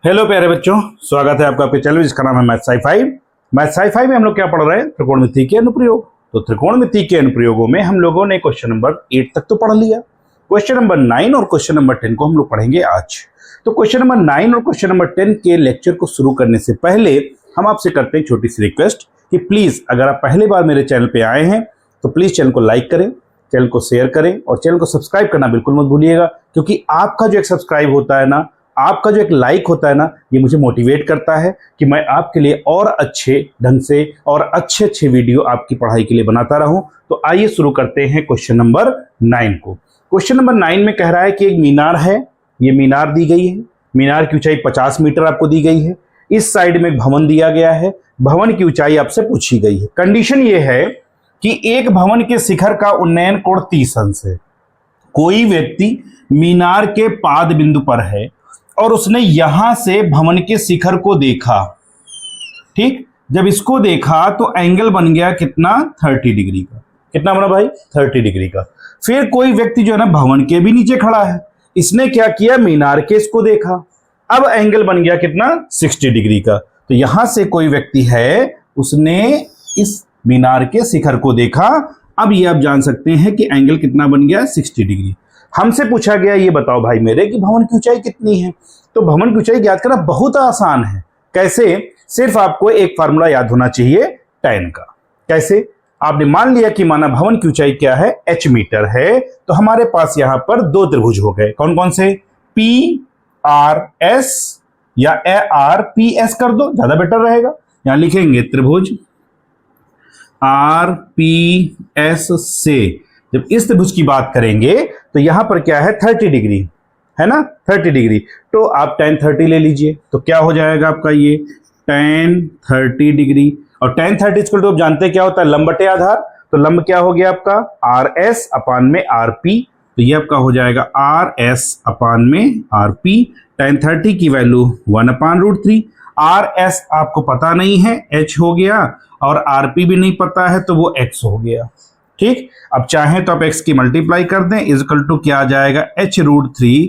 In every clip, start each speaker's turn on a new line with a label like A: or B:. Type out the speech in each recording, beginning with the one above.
A: Hello प्यारे बच्चों, स्वागत है आपका आपके चैनल जिसका नाम है मैथ साई-फाई। मैथ साई-फाई में हम लोग क्या पढ़ रहे हैं? त्रिकोणमिति के अनुप्रयोग। तो त्रिकोणमिति के अनुप्रयोगों में हम लोगों ने क्वेश्चन नंबर 8 तक तो पढ़ लिया। क्वेश्चन नंबर 9 और क्वेश्चन नंबर 10 को हम लोग पढ़ेंगे आज। तो क्वेश्चन नंबर 9 और क्वेश्चन नंबर 10 के लेक्चर को शुरू करने से पहले हम आपसे करते हैं छोटी सी रिक्वेस्ट कि प्लीज अगर आप पहली बार मेरे चैनल पे आए हैं तो प्लीज चैनल को लाइक करें, चैनल को शेयर करें और चैनल को सब्सक्राइब करना बिल्कुल मत भूलिएगा, क्योंकि आपका जो एक सब्सक्राइब होता है ना, आपका जो एक लाइक होता है ना, ये मुझे मोटिवेट करता है कि मैं आपके लिए और अच्छे ढंग से और अच्छे अच्छे वीडियो आपकी पढ़ाई के लिए बनाता रहूं। तो आइए शुरू करते हैं क्वेश्चन नंबर 9 को। क्वेश्चन नंबर 9 में कह रहा है कि एक मीनार है, ये मीनार दी गई है, मीनार की ऊंचाई 50 मीटर आपको दी गई है। इस साइड में एक भवन दिया गया है, भवन की ऊंचाई आपसे पूछी गई है। कंडीशन ये है कि एक भवन के शिखर का उन्नयन कोण 30 अंश है। कोई व्यक्ति मीनार के पाद बिंदु पर है और उसने यहां से भवन के शिखर को देखा। ठीक, जब इसको देखा तो एंगल बन गया कितना? 30 डिग्री का। कितना बना भाई? 30 डिग्री का। फिर कोई व्यक्ति जो है ना भवन के भी नीचे खड़ा है, इसने क्या किया? मीनार के इसको देखा, अब एंगल बन गया कितना? 60 डिग्री का। तो यहां से कोई व्यक्ति है, उसने इस मीनार के शिखर को देखा। अब ये आप जान सकते हैं कि एंगल कितना बन गया? 60 डिग्री। हमसे पूछा गया ये बताओ भाई मेरे कि भवन की ऊंचाई कितनी है। तो भवन की ऊंचाई ज्ञात करना बहुत आसान है। कैसे? सिर्फ आपको एक फार्मूला याद होना चाहिए tan का। कैसे? आपने मान लिया कि माना भवन की ऊंचाई क्या है? h मीटर है। तो हमारे पास यहां पर दो त्रिभुज हो गए। कौन कौन से? PRS या ARPS कर दो, ज्यादा बेटर रहेगा। यहां लिखेंगे त्रिभुज RPS से जब इस त्रिभुज की बात करेंगे तो यहां पर क्या है? 30 डिग्री है ना, 30 डिग्री। तो आप tan 30 ले लीजिए, तो क्या हो जाएगा आपका? ये tan 30 डिग्री। और tan 30 इक्वल टू आप जानते हैं क्या होता है? लंब बटे आधार। तो लंब क्या हो गया आपका? RS अपान में RP। तो ये आपका हो जाएगा RS अपान में RP। tan 30 की वैल्यू 1/√3। RS आपको पता नहीं है, H हो गया, और RP भी नहीं पता है तो वो X हो गया। ठीक, अब चाहें तो आप x की मल्टीप्लाई कर दें, इजकल टू क्या आ जाएगा? h√3।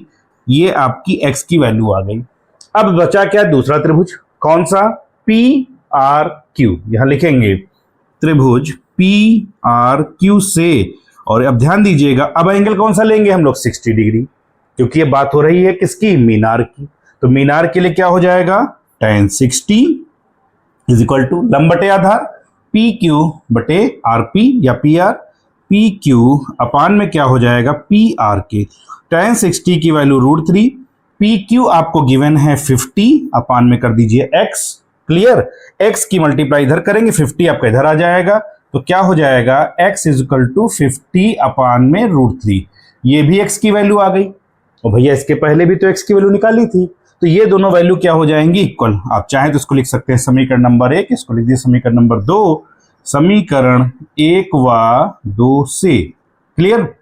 A: ये आपकी x की वैल्यू आ गई। अब बचा क्या? दूसरा त्रिभुज। कौन सा? PRQ। यहां लिखेंगे त्रिभुज PRQ से। और अब ध्यान दीजिएगा, अब एंगल कौन सा लेंगे हम लोग? 60 डिग्री, क्योंकि ये बात हो रही है किसकी? मीनार की। तो मीनार के लिए क्या हो जाएगा? tan 60 इज इक्वल टू लंब बटे आधार PQ बटे RP या PR। PQ अपान में क्या हो जाएगा? PRK। tan 60 की वैल्यू √3। PQ आपको गिवन है 50, अपान में कर दीजिए X। क्लियर? X की मल्टीप्लाई इधर करेंगे, 50 आपका इधर आ जाएगा। तो क्या हो जाएगा? X इज इक्वल टू 50 अपान में √3। ये भी X की वैल्यू आ गई। और भैया इसके पहले भी तो X की वैल्यू निकाली थी, तो ये दोनों वैल्यू क्या हो जाएंगी? इक्वल। आप चाहें तो इसको लिख सकते हैं समीकरण नंबर 1, इसको लिख दीजिए समीकरण नंबर 2। समीकरण 1 व 2 से। क्लियर?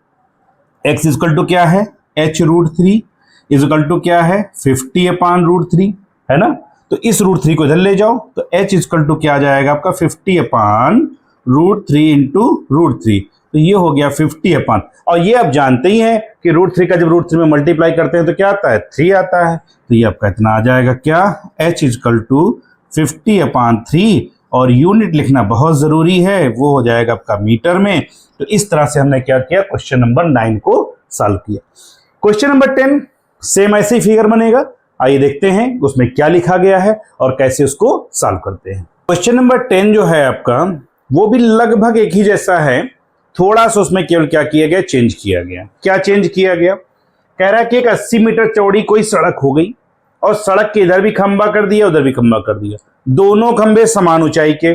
A: x इक्वल टू क्या है? h√3 इक्वल टू क्या है? 50 अपान √3 है ना। तो इस √3 को इधर ले जाओ, तो h इक्वल टू क्या आ जाएगा आपका? 50 अपान √3 इंटू √3। तो ये हो गया 50 अपान, और ये आप जानते ही हैं कि √3 का जब √3 में मल्टीप्लाई करते हैं तो क्या आता है? 3 आता है। तो ये आपका इतना आ जाएगा क्या? h इक्वल टू 50 अपान 3। और यूनिट लिखना बहुत जरूरी है, वो हो जाएगा आपका मीटर में। तो इस तरह से हमने क्या किया? क्वेश्चन नंबर 9 को सॉल्व किया। क्वेश्चन नंबर 10 सेम ऐसे ही फिगर बनेगा। आइए देखते हैं उसमें क्या लिखा गया है और कैसे उसको सॉल्व करते हैं। क्वेश्चन नंबर 10 जो है आपका, वो भी लगभग एक ही जैसा है, थोड़ा सा उसमें केवल क्या किया गया? चेंज किया गया। क्या चेंज किया गया? कह रहा है कि एक 80 मीटर चौड़ी कोई सड़क हो गई और सड़क के इधर भी खंबा कर दिया, उधर भी खंबा कर दिया। दोनों खंबे समान ऊंचाई के,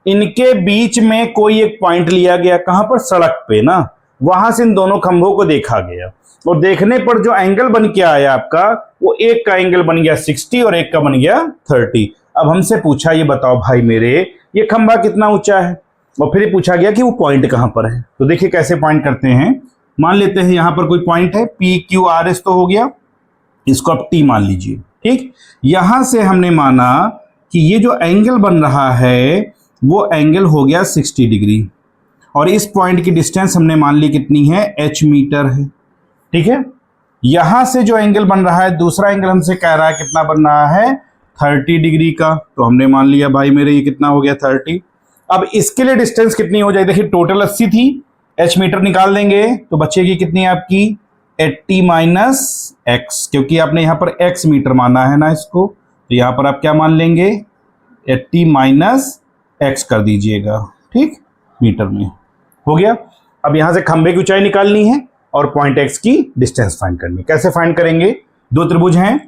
A: इनके बीच में कोई एक पॉइंट लिया गया। कहां पर? सड़क पे ना। वहां से इन दोनों खंभों को देखा गया और देखने पर जो एंगल बन के आया आपका, वो एक का एंगल बन गया 60 और एक का बन गया 30। अब हमसे पूछा ये बताओ भाई मेरे, ये खंभा कितना ऊंचा है? और फिर पूछा गया कि वो पॉइंट कहां पर है। तो देखिए कैसे पॉइंट करते हैं। मान लेते हैं यहां पर कोई पॉइंट है, PQRS तो हो गया, इसको आप T मान लीजिए। ठीक, यहां से हमने माना कि ये जो एंगल बन रहा है वो एंगल हो गया 60 डिग्री, और इस पॉइंट की डिस्टेंस हमने मान ली कितनी है? h मीटर है। ठीक है, यहां से जो एंगल बन रहा है, दूसरा एंगल हमसे कह रहा है कितना बन रहा है, 30 डिग्री का। तो हमने मान लिया भाई मेरे ये कितना हो गया 30। अब इसके लिए डिस्टेंस कितनी हो जाएगी, देखिए टोटल 80 थी, h मीटर निकाल देंगे तो बचेगी कितनी आपकी 80 माइनस एक्स, क्योंकि आपने यहां पर x मीटर माना है ना इसको, तो यहां पर आप क्या मान लेंगे 80 माइनस एक्स कर दीजिएगा, ठीक, मीटर में हो गया। अब यहां से खंबे की ऊंचाई निकालनी है और पॉइंट एक्स की डिस्टेंस फाइंड करनी है। कैसे फाइंड करेंगे, दो त्रिभुज हैं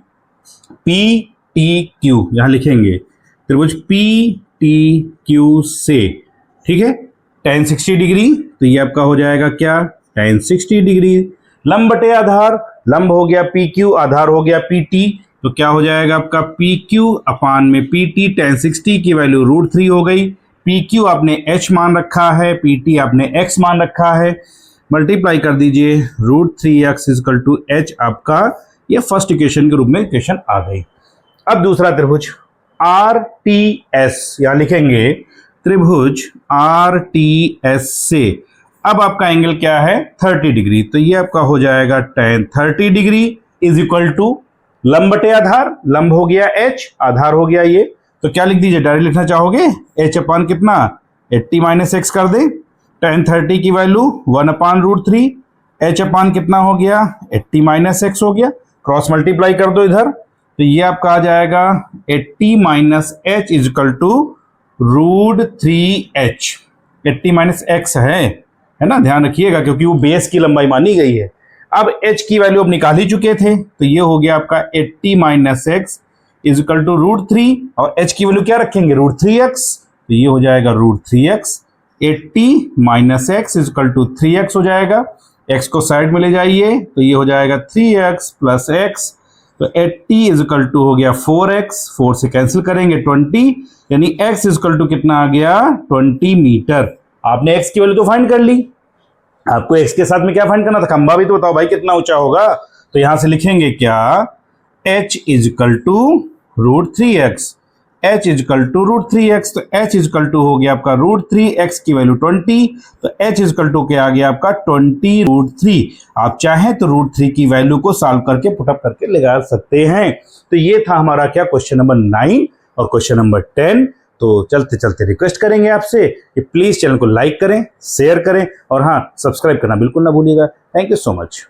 A: पी टी क्यू, यहां लिखेंगे त्रिभुज पी टी क्यू से, ठीक है, tan 60 डिग्री, तो ये आपका हो जाएगा क्या tan 60 डिग्री। लंब बटे आधार, लंब हो गया पी क्यू, आधार हो गया पी टी, तो क्या हो जाएगा आपका पी क्यू अपान में पी टी, tan 60 की वैल्यू √3 हो गई। पी क्यू आपने h मान रखा है, पी टी आपने x मान रखा है, मल्टीप्लाई कर दीजिए, √3x इक्वल टू h आपका, ये फर्स्ट इक्वेशन के रूप में इक्वेशन आ गई। अब दूसरा त्रिभुज आर टी एस, यहां लिखेंगे त्रिभुज आर टी एस से, अब आपका एंगल क्या है 30 डिग्री, तो ये आपका हो जाएगा tan 30 degree is equal to लंब बटे आधार, लंब हो गया h, आधार हो गया ये, तो क्या लिख दीजिए, डायरेक्ट लिखना चाहोगे h अपान कितना 80 माइनस एक्स कर दे, tan 30 की वैल्यू 1 अपान √3, h अपान कितना हो गया 80 माइनस एक्स हो गया, क्रॉस मल्टीप्लाई कर दो इधर, तो ये आपका आ जाएगा 80 minus H is equal to √3h, 80 minus X है ना, ध्यान रखिएगा क्योंकि वो बेस की लंबाई मानी गई है। अब h की वैल्यू अब निकाल ही चुके थे, तो ये हो गया आपका 80 minus X is equal to √3, और h की वैल्यू क्या रखेंगे √3x, तो ये हो जाएगा √3x, 80 minus X is equal to 3x हो जाएगा, x को साइड में ले जाइए तो ये हो जाएगा 3x प्लस x, तो 80 इज इक्वल टू हो गया 4x, 4 से कैंसिल करेंगे 20, यानी x इज इक्वल टू कितना आ गया 20 मीटर। आपने x की वैल्यू तो फाइंड कर ली, आपको x के साथ में क्या फाइंड करना था, खंबा भी तो बताओ भाई कितना ऊंचा होगा, तो यहां से लिखेंगे क्या h is equal to √3x, h is equal to √3x, तो h इज इक्वल टू हो गया आपका √3x की वैल्यू 20, तो h इज इक्वल टू क्या आ गया आपका 20√3। आप चाहें तो √3 की वैल्यू को सॉल्व करके पुटअप करके लगा सकते हैं। तो ये था हमारा क्या क्वेश्चन नंबर 9 और क्वेश्चन नंबर 10। तो चलते चलते रिक्वेस्ट करेंगे आपसे कि प्लीज चैनल को लाइक करें, शेयर करें और हाँ सब्सक्राइब करना बिल्कुल ना भूलिएगा। Thank you so much.